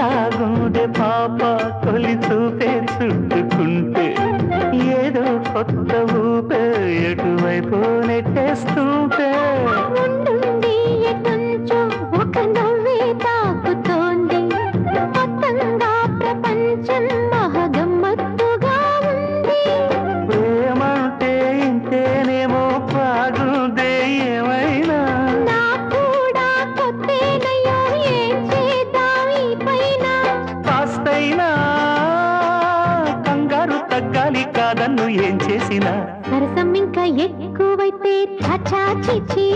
ఎలాగుండే పాప తొలి చూపే చుట్టుకుంటే ఏదో కొత్త ఊపే ఎటువైపు నెట్టేస్తుంటే ఉండుండి ఎటుంచో ఒక నవ్వే తాకుతోంది మొత్తంగా ప్రపంచం మహగమ్మత్తుగా ఉంది ప్రేమంటే ఇంతేనేమో బాగుందే ఏమైనా నాకు కూడా కొత్తేనయ్యో ఏం చేద్దాం ఈ పైన కాస్తైనా కంగారు తగ్గాలి కాదన్ను ఏం చేసినా సరసం ఇంకా ఎక్కువైతే చాచా చిచి